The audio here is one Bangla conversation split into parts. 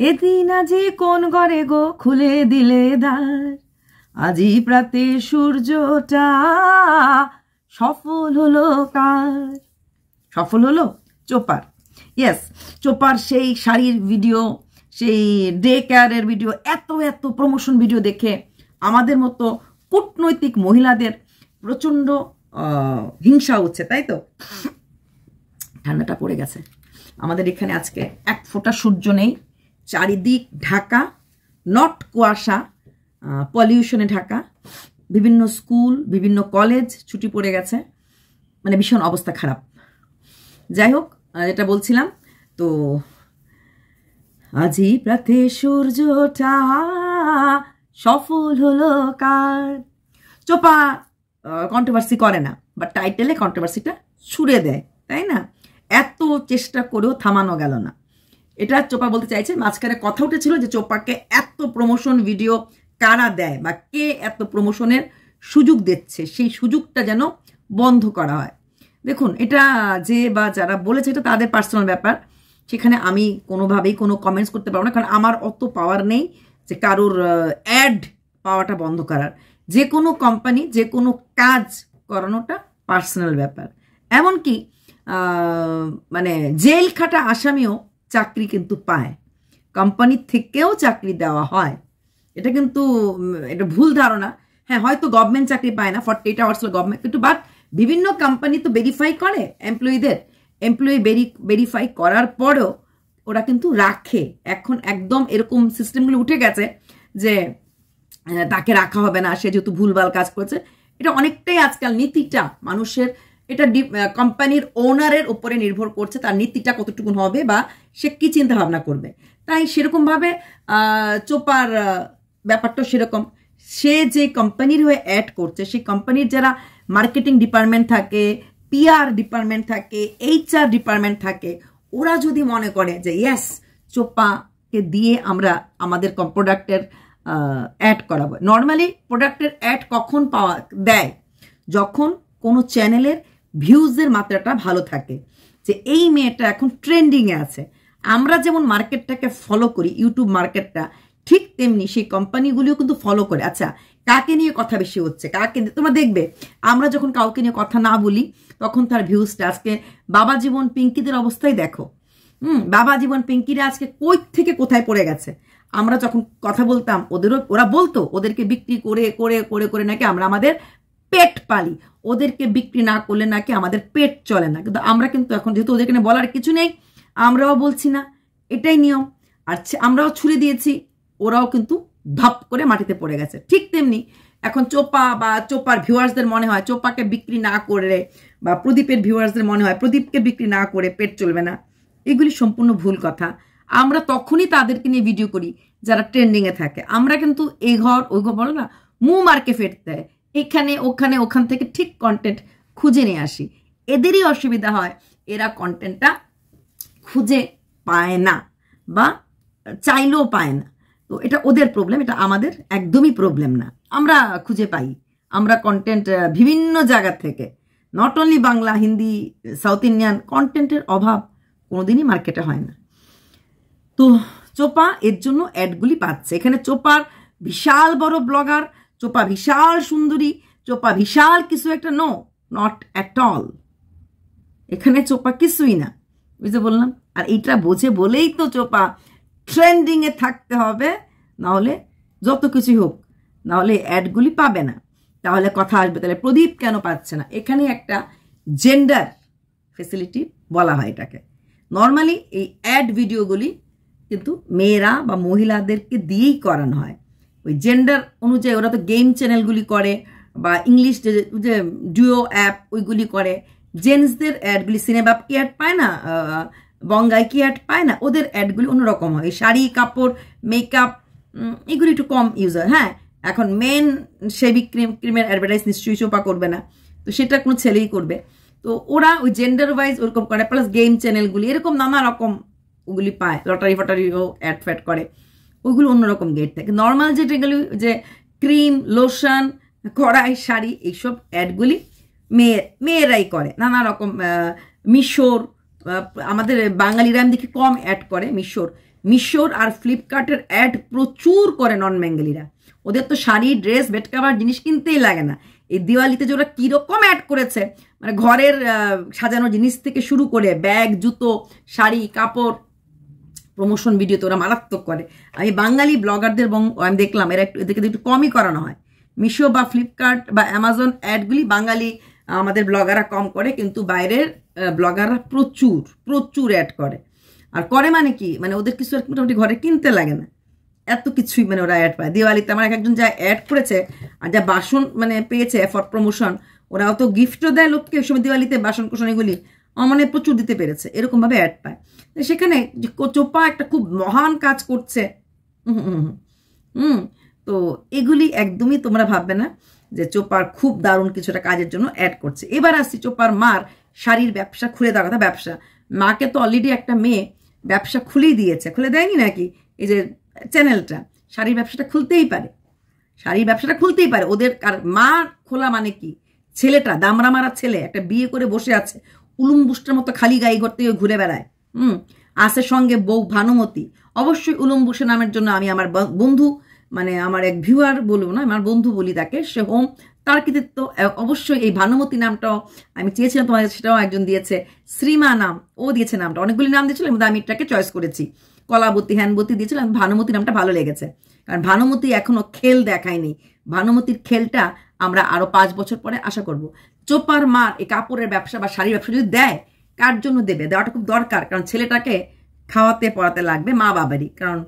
এদিন আজি কোন ঘরে গো খুলে দিলে দ্বার, আজি প্রাতে সূর্যটা সফল হলো কার? সফল হলো চোপার। ইয়েস, চোপার সেই শাড়ির ভিডিও, সেই ডে কেয়ারের ভিডিও, এত এত প্রমোশন ভিডিও দেখে আমাদের মতো কূটনৈতিক মহিলাদের প্রচণ্ড হিংসা হচ্ছে, তাই তো? ঠান্ডাটা পড়ে গেছে আমাদের এখানে, আজকে এক ফোঁটা সূর্য নেই, চারিদিক ঢাকা, নট কুয়াশা, পলিউশনে ঢাকা, বিভিন্ন স্কুল বিভিন্ন কলেজ ছুটি পড়ে গেছে, মানে ভীষণ অবস্থা খারাপ। যাই হোক, যেটা বলছিলাম, তো আজি প্রাতে সূর্যটা সফল হলো কার? চোপা কন্ট্রোভার্সি করে না, বাট টাইটেলে কন্ট্রোভার্সিটা ছুড়ে দেয়, তাই না? এত চেষ্টা করেও থামানো গেল না। এটা চোপা বলতে চাইছে। মাঝখানে কথা উঠেছিল যে চোপাকে এত প্রমোশন ভিডিও কারা দেয় বা কে এত প্রমোশনের সুযোগ দিচ্ছে, সেই সুযোগটা যেন বন্ধ করা হয়। দেখুন, এটা যে বা যারা বলেছে এটা তাদের পার্সোনাল ব্যাপার, সেখানে আমি কোনোভাবেই কোনো কমেন্টস করতে পারবো না, কারণ আমার অত পাওয়ার নেই যে কারোর অ্যাড পাওয়াটা বন্ধ করার। যে কোনো কোম্পানি যে কোনো কাজ করানোটা পার্সোনাল ব্যাপার। এমনকি মানে জেল খাটা আসামিও চাকরি কিন্তু পায়, কোম্পানির থেকেও চাকরি দেওয়া হয়। এটা কিন্তু এটা ভুল ধারণা। হ্যাঁ, হয়তো গভর্নমেন্ট চাকরি পায় না, 48 আওয়ার্স গভর্নমেন্ট, কিন্তু বাট বিভিন্ন কোম্পানি তো ভেরিফাই করে এমপ্লয়িদের, এমপ্লয়ি ভেরিফাই করার পরেও ওরা কিন্তু রাখে। এখন একদম এরকম সিস্টেমগুলো উঠে গেছে যে তাকে রাখা হবে না, সে যেহেতু ভুলভাল কাজ করেছে। এটা অনেকটাই আজকাল নীতিটা মানুষের, এটা কোম্পানির ওনারের উপরে নির্ভর করছে, তার নীতিটা কতটুকু হবে বা সে কি চিন্তা ভাবনা করবে। তাই সেরকমভাবে চোপার ব্যাপারটা সেরকম, সে যে কোম্পানির হয়ে অ্যাড করছে, সেই কোম্পানির যারা মার্কেটিং ডিপার্টমেন্ট থাকে, পিআর ডিপার্টমেন্ট থাকে, এইচআর ডিপার্টমেন্ট থাকে, ওরা যদি মনে করে যে ইয়েস, চোপাকে দিয়ে আমরা আমাদের প্রোডাক্টের অ্যাড করাবো। নর্মালি প্রোডাক্টের অ্যাড কখন পাওয়া দেয়? যখন কোনো চ্যানেলের ভিউজের মাত্রাটা ভালো থাকে, যে এই মেয়েটা এখন ট্রেন্ডিংয়ে আছে। আমরা যেমন মার্কেটটাকে ফলো করি, ইউটিউব মার্কেটটা, ঠিক তেমনি সেই কোম্পানিগুলিও কিন্তু ফলো করে। আচ্ছা, কাকে নিয়ে কথা বেশি হচ্ছে, কাকে তোমরা দেখবে, আমরা যখন কাউকে নিয়ে কথা না বলি তখন তার ভিউজটা, আজকে বাবা জীবন পিঙ্কিদের অবস্থায় দেখো। বাবা জীবন পিঙ্কিরা আজকে কই থেকে কোথায় পড়ে গেছে। আমরা যখন কথা বলতাম ওরা বলতো ওদেরকে বিক্রি করে করে করে করে নাকি আমরা আমাদের পেট পালি, ওদেরকে বিক্রি না করলে নাকি আমাদের পেট চলে না। কিন্তু আমরা কিন্তু এখন যেহেতু ওদেরকে বলার কিছু নেই, আমরাও বলছি না, এটাই নিয়ম। আর আমরাও ছুড়ে দিয়েছি, ওরাও কিন্তু ধপ করে মাটিতে পড়ে গেছে। ঠিক তেমনি এখন চোপা বা চোপার ভিউয়ার্সদের মনে হয় চোপাকে বিক্রি না করে, বা প্রদীপের ভিউয়ার্সদের মনে হয় প্রদীপকে বিক্রি না করে পেট চলবে না। এগুলি সম্পূর্ণ ভুল কথা। আমরা তখনই তাদেরকে নিয়ে ভিডিও করি যারা ট্রেন্ডিংয়ে থাকে। আমরা কিন্তু এই ঘর ওই ঘর বলো না, মুখ মার্কে ফেরতে দেয়, এখানে ওখানে ওখান থেকে ঠিক কন্টেন্ট খুঁজে নিয়ে আসি। এদেরই অসুবিধা হয়, এরা কন্টেন্টটা খুঁজে পায় না বা চাইলেও পায় না। তো এটা ওদের প্রবলেম, এটা আমাদের একদমই প্রবলেম না। আমরা খুঁজে পাই, আমরা কন্টেন্ট বিভিন্ন জায়গা থেকে, not only Bangla, Hindi, south Indian, কন্টেন্টের অভাব কোনোদিনই মার্কেটে হয় না। তো চোপা এর জন্য অ্যাডগুলি পাচ্ছে। এখানে চোপার বিশাল বড় ব্লগার, চোপা বিশাল সুন্দরী, চোপা বিশাল কিছু একটা, নো, নট অ্যাট অল। এখানে চোপা কিছুই না, বুঝতে বললাম। আর এইটা বোঝে বলেই তো চোপা ট্রেন্ডিংয়ে থাকতে হবে, নাহলে যত কিছুই হোক, নাহলে অ্যাডগুলি পাবে না, তাহলে কথা আসবে। তাহলে প্রদীপ কেন পাচ্ছে না? এখানে একটা জেন্ডার ফেসিলিটি বলা হয় এটাকে। নর্মালি এই অ্যাড ভিডিওগুলি কিন্তু মেয়েরা বা মহিলাদেরকে দিয়েই করানো হয়, ওই জেন্ডার অনুযায়ী। ওরা তো গেম চ্যানেলগুলি করে বা ইংলিশ যে ডুও অ্যাপ ওইগুলি করে। জেন্টসদের অ্যাডগুলি, সিনেমা কি অ্যাড পায় না, বঙ্গাই কি অ্যাড পায় না, ওদের অ্যাডগুলি অন্যরকম হয়। শাড়ি, কাপড়, মেকআপ, এগুলি একটু কম ইউজ হয়। হ্যাঁ, এখন মেন শেভিং ক্রিমের অ্যাডভার্টাইজ নিশ্চয়ই চোপা করবে না, তো সেটা কোনো ছেলেই করবে। তো ওরা ওই জেন্ডার ওয়াইজ ওরকম করে, প্লাস গেম চ্যানেলগুলি এরকম নানা রকম ওগুলি পায়, লটারি ফটারিও অ্যাড ফ্যাড করে, ওইগুলো অন্যরকম গেট থাকে। নর্মাল যেটাগুলি যে ক্রিম, লোশন, কড়াই, শাড়ি, এইসব অ্যাডগুলি মেয়েরাই করে নানা রকম। মিশোর, আমাদের বাঙালিরা আমি দেখি কম অ্যাড করে মিশোর, মিশোর আর ফ্লিপকার্টের অ্যাড প্রচুর করে নন বেঙ্গলিরা। ওদের তো শাড়ি, ড্রেস, বেড কাভার জিনিস কিনতেই লাগে না। এই দিওয়ালিতে যে ওরা কীরকম অ্যাড করেছে, মানে ঘরের সাজানো জিনিস থেকে শুরু করে ব্যাগ, জুতো, শাড়ি, কাপড়, প্রমোশন ভিডিও তো ওরা মারাত্মক করে। আমি বাঙালি ব্লগারদের আমি দেখলাম এদেরকে একটু কমই করানো হয়। মিশো বা ফ্লিপকার্ট বা অ্যামাজন অ্যাডগুলি বাঙালি আমাদের ব্লগাররা কম করে, কিন্তু বাইরের ব্লগাররা প্রচুর প্রচুর অ্যাড করে। আর করে মানে কি, মানে ওদের কিছু মোটামুটি ঘরে কিনতে লাগে না, এত কিছুই মানে ওরা অ্যাড পায়। দিওয়ালিতে আমার একজন যা অ্যাড করেছে আর যা বাসন মানে পেয়েছে ফর প্রমোশন, ওরাও তো গিফটও দেয় লোককে ওই সময় দিওয়ালিতে, বাসন কোসন এগুলি মানে প্রচুর দিতে পেরেছে, এরকমভাবে অ্যাড পায়। সেখানে চোপা একটা খুব মহান কাজ করছে। তো এগুলি একদমই তোমরা ভাববে না যে চোপার খুব দারুণ কিছুটা কাজের জন্য অ্যাড করছে। এবার আসছি চোপার মার শাড়ির ব্যবসা খুলে দেওয়ার কথা। ব্যবসা, মাকে তো অলরেডি একটা মেয়ে ব্যবসা খুলেই দিয়েছে, খুলে দেয়নি নাকি? এই যে চ্যানেলটা, শাড়ির ব্যবসাটা খুলতেই পারে, শাড়ির ব্যবসাটা খুলতেই পারে ওদের। আর মা খোলা মানে কি, ছেলেটা দামরা মারা ছেলে একটা বিয়ে করে বসে আছে, উলুমবুসটার মতো খালি গায়ে ঘর থেকে ঘুরে বেড়ায়। আছে সঙ্গে বউ ভানুমতি। অবশ্যই উলুমবুসে নামের জন্য আমি আমার বন্ধু, মানে আমার এক ভিউয়ার বলবো না, আমার বন্ধু বলি তাকে, সে হোম, তার কৃতিত্ব অবশ্যই। এই ভানুমতি নামটাও আমি চেয়েছিলাম তোমাদের, সেটাও একজন দিয়েছে। শ্রীমা নাম ও দিয়েছে, নামটা অনেকগুলি নাম দিয়েছিল, আমি এটাকে চয়েস করেছি। কলাবতী, হ্যানবতী দিয়েছিলাম, ভানুমতি নামটা ভালো লেগেছে, কারণ ভানুমতি এখনো খেল দেখায়নি। ভানুমতির খেলটা আমরা আরো 5 বছর পরে আশা করব। চোপার মার এই কাপড়ের ব্যবসা বা শাড়ির ব্যবসা যদি দেয়, কার জন্য দেবে? দেওয়াটা খুব দরকার, কারণ ছেলেটাকে খাওয়াতে পড়াতে লাগবে মা বাবারই, কারণ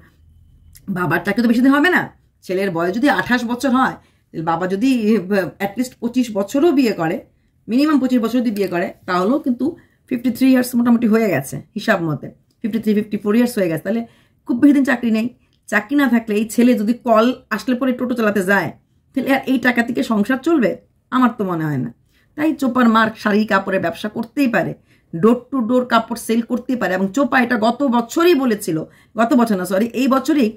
বাবার চাকরি তো বেশি দিন হবে না। ছেলের বয়স যদি 28 বছর হয়, বাবা যদি অ্যাটলিস্ট 25 বছরও বিয়ে করে, মিনিমাম 25 বছর যদি বিয়ে করে, তাহলেও কিন্তু 53 ইয়ার্স মোটামুটি হয়ে গেছে হিসাব মতে, 53-54 ইয়ার্স হয়ে গেছে। তাহলে খুব বেশি দিন চাকরি নেই। চাকরি না থাকলে এই ছেলে যদি কল আসলে পরে টোটো চালাতে যায়, তাহলে আর এই টাকা থেকে সংসার চলবে? আমার তো মনে হয় না। তাই চোপার মার শাড়ি কাপড়ের ব্যবসা করতেই পারে, ডোর টু ডোর কাপড় সেল করতেই পারে। এবং চোপা এটা গত বছরই বলেছিল, গত বছর না সরি, এই বছরই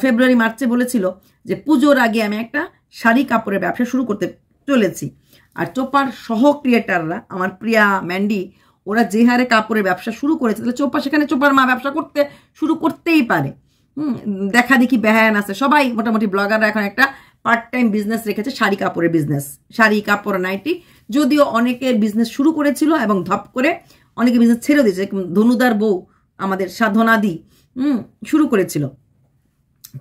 ফেব্রুয়ারি মার্চে বলেছিল যে পুজোর আগে আমি একটা শাড়ি কাপড়ের ব্যবসা শুরু করতে চলেছি। আর চোপার সহ ক্রিয়েটাররা, আমার প্রিয়া, ম্যান্ডি, ওরা যে হারে কাপড়ের ব্যবসা শুরু করেছে, তাহলে চোপা সেখানে চোপার মা ব্যবসা শুরু করতেই পারে। দেখা দেখি বেহায়ান আছে সবাই, মোটামুটি ব্লগাররা এখন একটা পার্ট টাইম বিজনেস রেখেছে, শাড়ি কাপড়ের বিজনেস, শাড়ি কাপড় নাইটি। যদিও অনেকের বিজনেস শুরু করেছিল এবং ধপ করে অনেকে বিজনেস ছেড়ে দিয়েছে। ধনুদার বউ আমাদের সাধনাদি শুরু করেছিল,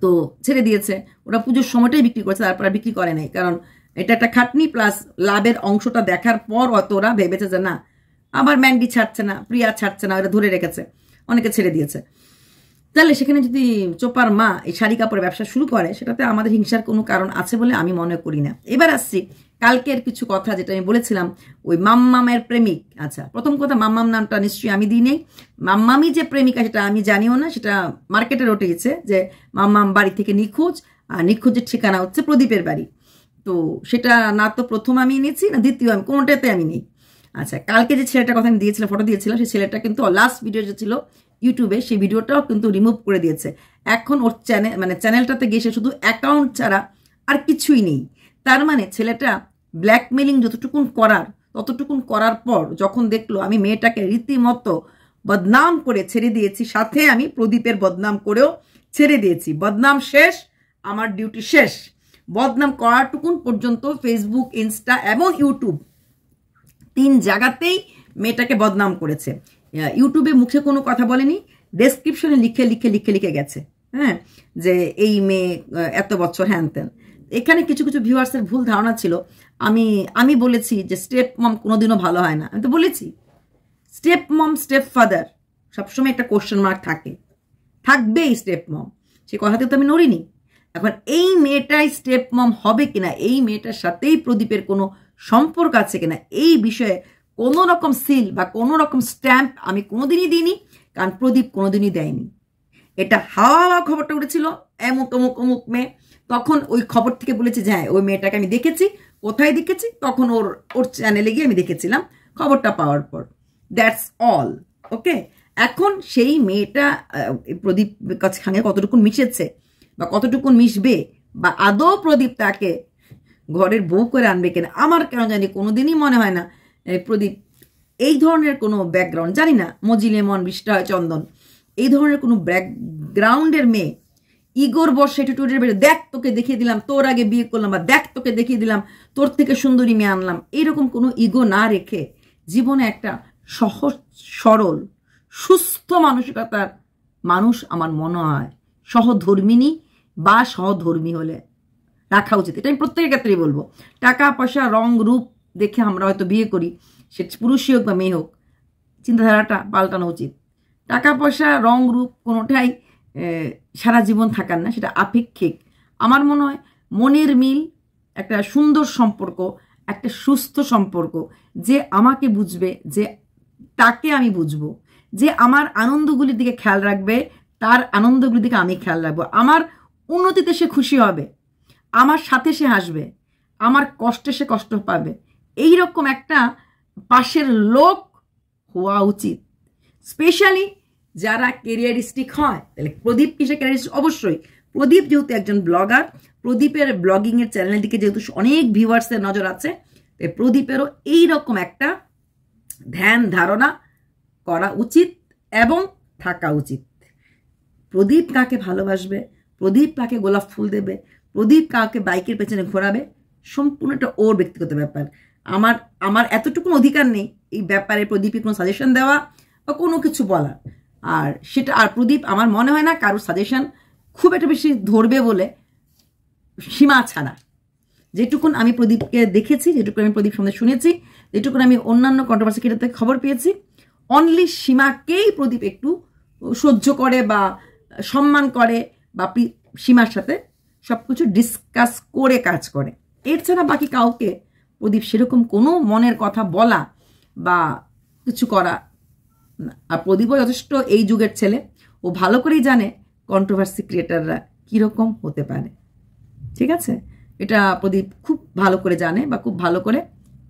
তো ছেড়ে দিয়েছে। ওরা পুজোর সময়টাই বিক্রি করেছে, তারপর আর বিক্রি করে নাই, কারণ এটা একটা খাটনি প্লাস লাভের অংশটা দেখার পর অত ওরা ভেবেছে যে না। আবার ম্যান্ডি ছাড়ছে না, প্রিয়া ছাড়ছে না, ওরা ধরে রেখেছে, অনেকে ছেড়ে দিয়েছে। তাহলে সেখানে যদি চোপার মা এই শাড়ি কাপড়ের ব্যবসা শুরু করে, সেটাতে আমাদের হিংসার কোনো কারণ আছে বলে আমি মনে করি না। এবার আসছি কালকের কিছু কথা, যেটা আমি বলেছিলাম ওই মাম্মামের প্রেমিক। আচ্ছা, প্রথম কথা, মাম্মাম নামটা নিশ্চয়ই আমি দিই নেই। মাম্মামি যে প্রেমিকা সেটা আমি জানিও না, সেটা মার্কেটে রটেছে যে মাম্মাম বাড়ি থেকে নিখোঁজ, আর নিখোঁজের ঠিকানা হচ্ছে প্রদীপের বাড়ি। তো সেটা না তো প্রথম আমি নিয়েছি, না দ্বিতীয়, আমি কোনোটাতে আমি নেই। আচ্ছা, কালকে যে ছেলেটার কথা আমি দিয়েছিলাম, ফটো দিয়েছিলাম, সেই ছেলেটা কিন্তু লাস্ট ভিডিও যে ছিল ইউটিউবে, সেই ভিডিওটাও কিন্তু রিমুভ করে দিয়েছে। এখন ওর চ্যানেলটাতে গিয়ে সে শুধু অ্যাকাউন্ট ছাড়া আর কিছুই নেই। তার মানে ছেলেটা ব্ল্যাকমেলিং যতটুকুন করার পর যখন দেখলো আমি মেয়েটাকে রীতিমতো বদনাম করে ছেড়ে দিয়েছি, সাথে আমি প্রদীপের বদনাম করেও ছেড়ে দিয়েছি, বদনাম শেষ, আমার ডিউটি শেষ। বদনাম করাটুকুন পর্যন্ত ফেসবুক, ইনস্টা এবং ইউটিউব 3 জায়গাতেই মেয়েটাকে বদনাম করেছে। ইউটিউবে মুখে কোনো কথা বলেনি, ডেসক্রিপশনে লিখে গেছে, হ্যাঁ, যে এই মেয়ে এত বছর হ্যান ত্যান। এখানে কিছু ভিউয়ার্সের ভুল ধারণা ছিল। আমি বলেছি যে স্টেপ মম কোনোদিনও ভালো হয় না, আমি তো বলেছি স্টেপ মম স্টেপ ফাদার সবসময় একটা কোশ্চেন মার্ক থাকবেই স্টেপ মম, সে কথাতে তো আমি নড়িনি। এখন এই মেয়েটাই স্টেপ মম হবে কিনা, এই মেয়েটার সাথেই প্রদীপের কোনো সম্পর্ক আছে কিনা, এই বিষয়ে কোনো রকম সিল বা কোনো রকম স্ট্যাম্প আমি কোনোদিনই দিইনি, কারণ প্রদীপ কোনোদিনই দেয়নি। এটা হাওয়া খবরটা উঠেছিল অমুক মেয়ে, তখন ওই খবর থেকে বলেছে যে হ্যাঁ ওই মেয়েটাকে আমি দেখেছি, কোথায় দেখেছি, তখন ওর চ্যানেলে গিয়ে আমি দেখেছিলাম খবরটা পাওয়ার পর, দ্যাটস অল। ওকে, এখন সেই মেয়েটা প্রদীপ সঙ্গে কতটুকুন মিশেছে বা কতটুকুন মিশবে, বা আদৌ প্রদীপ তাকে ঘরের বউ করে আনবে কিনা, আমার কেন জানি কোনোদিনই মনে হয় না প্রদীপ এই ধরনের কোনো ব্যাকগ্রাউন্ড, জানি না, মজি লেমন, বৃষ্টা হয় চন্দন, এই ধরনের কোনো গ্রাউন্ডের মেয়ে, ইগোর বসে টুটুরের বেড়ে দেখ তোকে দেখিয়ে দিলাম, তোর আগে বিয়ে করলাম, বা দেখ তোকে দেখিয়ে দিলাম তোর থেকে সুন্দরী মেয়ে আনলাম, এইরকম কোনো ইগো না রেখে জীবনে একটা সহজ সরল সুস্থ মানসিকতার মানুষ আমার মনে হয় সহধর্মিনী বা সহধর্মী হলে রাখা উচিত। এটা আমি প্রত্যেকের ক্ষেত্রেই বলবো। টাকা পয়সা রং রূপ দেখে আমরা হয়তো বিয়ে করি, সে পুরুষই হোক বা মেয়ে হোক, চিন্তাধারাটা পাল্টানো উচিত। টাকা পয়সা রং রূপ কোনোটাই সারা জীবন থাকার না, সেটা আপেক্ষিক। আমার মনে হয় মনের মিল, একটা সুন্দর সম্পর্ক, একটা সুস্থ সম্পর্ক, যে আমাকে বুঝবে, যে তাকে আমি বুঝবো, যে আমার আনন্দগুলির দিকে খেয়াল রাখবে, তার আনন্দগুলির দিকে আমি খেয়াল রাখবো, আমার উন্নতিতে সে খুশি হবে, আমার সাথে সে হাসবে, আমার কষ্টে সে কষ্ট পাবে, এই রকম একটা পাশের লোক হওয়া উচিত। স্পেশালি যারা কেরিয়ারিস্টিক হয়, তাহলে প্রদীপ কিসে ক্যারিয়ারিস্টিক? অবশ্যই প্রদীপ যেহেতু একজন ব্লগার, প্রদীপের ব্লগিংয়ের চ্যানেলের দিকে যেহেতু অনেক ভিউয়ার্সের নজর আছে, প্রদীপেরও এইরকম একটা ধ্যান ধারণা করা উচিত এবং থাকা উচিত। প্রদীপ কাকে ভালোবাসবে, প্রদীপ কাকে গোলাপ ফুল দেবে, প্রদীপ কাকে বাইকের পেছনে ঘোরাবে, সম্পূর্ণ একটা ওর ব্যক্তিগত ব্যাপার। আমার এতটুকু অধিকার নেই এই ব্যাপারে প্রদীপকে কোনো সাজেশন দেওয়া বা কোনো কিছু বলা। আর প্রদীপ আমার মনে হয় না কারোর সাজেশন খুব একটা বেশি ধরবে বলে, সীমা ছাড়া। যেটুকুন আমি প্রদীপকে দেখেছি, যেটুকুন আমি প্রদীপ সম্বন্ধে শুনেছি, যেটুকুন আমি অন্যান্য কন্ট্রোভার্সি ক্রিয়েটর থেকে খবর পেয়েছি, অনলি সীমাকেই প্রদীপ একটু সহ্য করে বা সম্মান করে, বা সীমার সাথে সবকিছু ডিসকাস করে কাজ করে। এর ছাড়া বাকি কাউকে প্রদীপ সেরকম কোনো মনের কথা বলা বা কিছু করা না। আর প্রদীপও যথেষ্ট এই যুগের ছেলে, ও ভালো করেই জানে কন্ট্রোভার্সি ক্রিয়েটাররা কীরকম হতে পারে। ঠিক আছে, এটা প্রদীপ খুব ভালো করে জানে বা খুব ভালো করে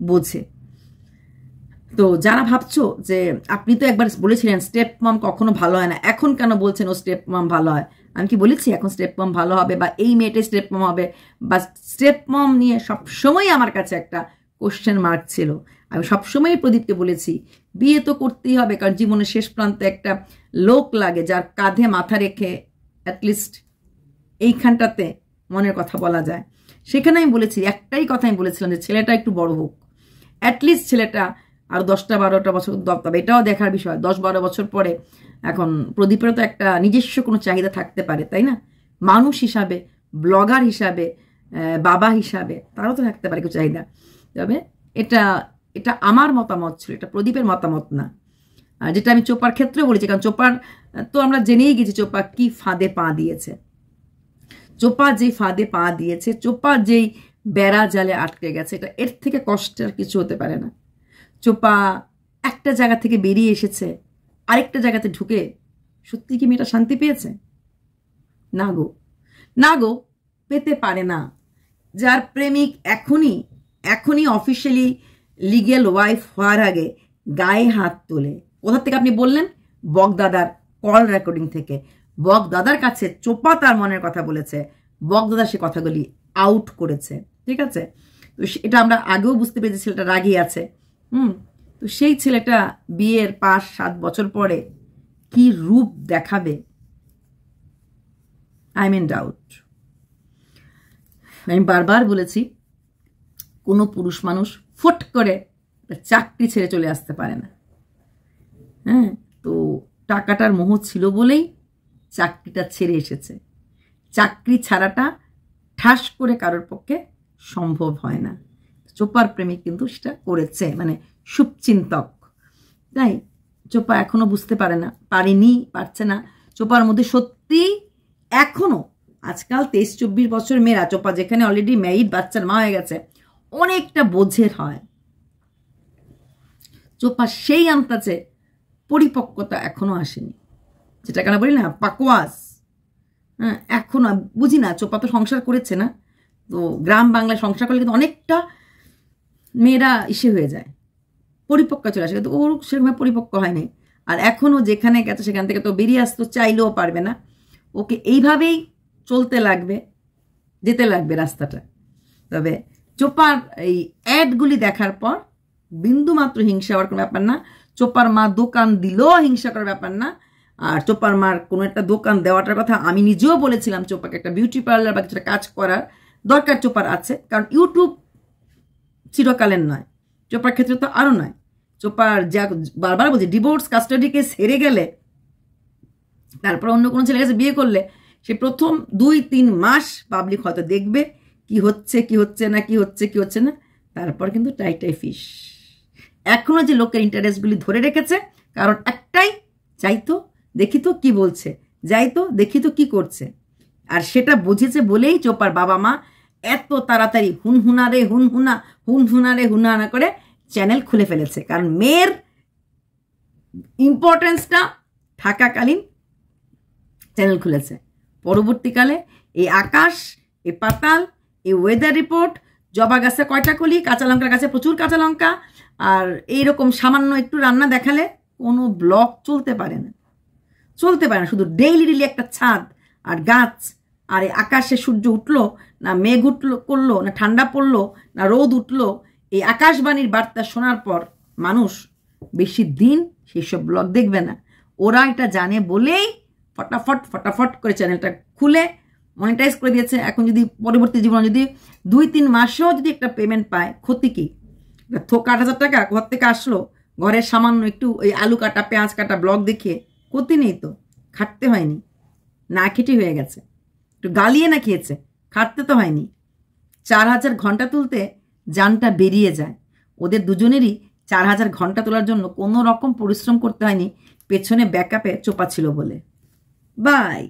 বোঝে। তো যারা ভাবছো যে আপনি তো একবার বলেছিলেন স্টেপ মম কখনো ভালো হয় না, এখন কেন বলছেন ও স্টেপ মম ভালো হয়? আমি কি বলেছি এখন স্টেপ মম ভালো হবে, বা এই মেয়েটাই স্টেপ মম হবে? বা স্টেপ মম নিয়ে সবসময় আমার কাছে একটা কোশ্চেন মার্ক ছিল। আমি সবসময় প্রদীপকে বলেছি বিয়ে তো করতেই হবে, কারণ জীবনের শেষ প্রান্তে একটা লোক লাগে যার কাঁধে মাথা রেখে অ্যাটলিস্ট এইখানটাতে মনের কথা বলা যায়। সেখানে আমি বলেছি, একটাই কথা আমি বলেছিলাম যে ছেলেটা একটু বড় হোক, অ্যাটলিস্ট ছেলেটা আর 10-12টা বছর, তবে এটাও দেখার বিষয় 10-12 বছর পরে এখন প্রদীপেরও তো একটা নিজস্ব কোনো চাহিদা থাকতে পারে, তাই না? মানুষ হিসাবে, ব্লগার হিসাবে, বাবা হিসাবে তারও তো থাকতে পারে কিছু চাহিদা। তবে এটা আমার মতামত ছিল, এটা প্রদীপের মতামত না। যেটা আমি চোপার ক্ষেত্রে বলেছি, কারণ চোপার তো আমরা জেনেই গেছি চোপা কি ফাঁদে পা দিয়েছে। চোপা যেই ফাঁদে পা দিয়েছে, চোপা যেই বেড়া জালে আটকে গেছে, এটা এর থেকে কষ্টের কিছু হতে পারে না। চোপা একটা জায়গা থেকে বেরিয়ে এসেছে, আরেকটা জায়গাতে ঢুকে সত্যি কি মেয়েটা শান্তি পেয়েছে? না গো, না গো, পেতে পারে না। যার প্রেমিক এখনই অফিসিয়ালি লিগ্যাল ওয়াইফ হওয়ার আগে গায়ে হাত তোলে। কোথা থেকে আপনি বললেন? বকদাদার কল রেকর্ডিং থেকে। বকদাদার কাছে চোপা তার মনের কথা বলেছে, বকদাদা সে কথাগুলি আউট করেছে। ঠিক আছে, তো এটা আমরা আগেও বুঝতে পেরেছি ছেলেটা রাগি আছে। তো সেই ছেলেটা বিয়ের 5-7 বছর পরে কি রূপ দেখাবে, আই এম ইন ডাউট। আমি বারবার বলেছি কোনো পুরুষ মানুষ ফট করে চাকরি ছেড়ে চলে আসতে পারে না। হ্যাঁ, তো টাকাটার মোহ ছিল বলেই চাকরিটা ছেড়ে এসেছে। চাকরি ছাড়াটা ঠাস করে কারোর পক্ষে সম্ভব হয় না। চোপার প্রেমিক কিন্তু সেটা করেছে, মানে শুভচিন্তক। তাই চোপা এখনো বুঝতে পারছে না। চোপার মধ্যে সত্যি এখনো আজকাল 23-24 বছর মেয়েরা, চোপা যেখানে অলরেডি ম্যারিড, বাচ্চার মা হয়ে গেছে, অনেকটা বোঝের হয়। চোপা সেই আন্তাজে পরিপক্কতা এখনো আসেনি, যেটা কেন বলি না পাকওয়াস। হ্যাঁ, এখনো বুঝি না। চোপা তো সংসার করেছে না, তো গ্রাম বাংলায় সংসার করলে কিন্তু অনেকটা মেয়েরা হয়ে যায়, পরিপক্ক চলে আসে, কিন্তু ওর সেরকম পরিপক্ক হয়নি। আর এখনও যেখানে গেছে সেখান থেকে তো বেরিয়ে আসতে চাইলেও পারবে না। ওকে এইভাবেই চলতে লাগবে, যেতে লাগবে রাস্তাটা। তবে চোপার এই অ্যাডগুলি দেখার পর বিন্দু মাত্র হিংসা হওয়ার কোনো ব্যাপার না। চোপার মা দোকান দিলেও হিংসা করার ব্যাপার না। আর চোপার মার কোনো একটা দোকান দেওয়াটার কথা আমি নিজেও বলেছিলাম, চোপাকে একটা বিউটি পার্লার বা কিছুটা কাজ করার দরকার চোপার আছে, কারণ ইউটিউব চিরকালের নয়, চোপার ক্ষেত্রে তো আরও নয়। চোপার যা বারবার বলছে ডিভোর্স কাস্টাডি কেস হেরে গেলে, তারপর অন্য কোনো ছেলের কাছে বিয়ে করলে, সে প্রথম 2-3 মাস পাবলিক হয়তো দেখবে কি হচ্ছে কি হচ্ছে না, কি হচ্ছে কি হচ্ছে না, তারপর কিন্তু টাইটাই ফিশ। এখনো যে লোকের ইন্টারেস্টগুলি ধরে রেখেছে, কারণ একটাই, যাইতো দেখি তো কি বলছে, যাইতো দেখি তো কি করছে। আর সেটা বুঝেছে বলেই চোপার বাবা মা এত তাড়াতাড়ি হুনহুনা করে চ্যানেল খুলে ফেলেছে, কারণ মেয়ের ইম্পর্টেন্সটা থাকাকালীন চ্যানেল খুলেছে। পরবর্তীকালে এই আকাশ, এই পাতাল, এই ওয়েদার রিপোর্ট, জবা গাছে কয়টা কলি, কাঁচা লঙ্কার গাছে প্রচুর কাঁচা লঙ্কা, আর এইরকম সামান্য একটু রান্না দেখালে কোনো ব্লগ চলতে পারে না। শুধু ডেইলি একটা ছাদ আর গাছ, আর এই আকাশে সূর্য উঠলো না মেঘ করলো না ঠান্ডা পড়লো না রোদ উঠলো, এই আকাশবাণীর বার্তা শোনার পর মানুষ বেশি দিন সেই সব ব্লগ দেখবে না। ওরা এটা জানে বলেই ফটাফট করে চ্যানেলটা খুলে মনিটাইজ করে দিয়েছে। এখন যদি পরবর্তী জীবনে যদি 2-3 মাসেও যদি একটা পেমেন্ট পায়, ক্ষতি কি? 8,000 টাকা ঘর থেকে আসলো, ঘরের সামান্য একটু ওই আলু কাটা পেঁয়াজ কাটা ব্লগ দেখিয়ে, ক্ষতি নেই তো, খাটতে হয়নি, না খেটে হয়ে গেছে, একটু গালিয়ে না খেয়েছে, খাটতে তো হয়নি। 4,000 ঘন্টা তুলতে জানটা বেরিয়ে যায়। ওদের দুজনেরই 4,000 ঘন্টা তোলার জন্য কোনো রকম পরিশ্রম করতে হয়নি, পেছনে ব্যাকআপে চোপা ছিল বলে। বাই।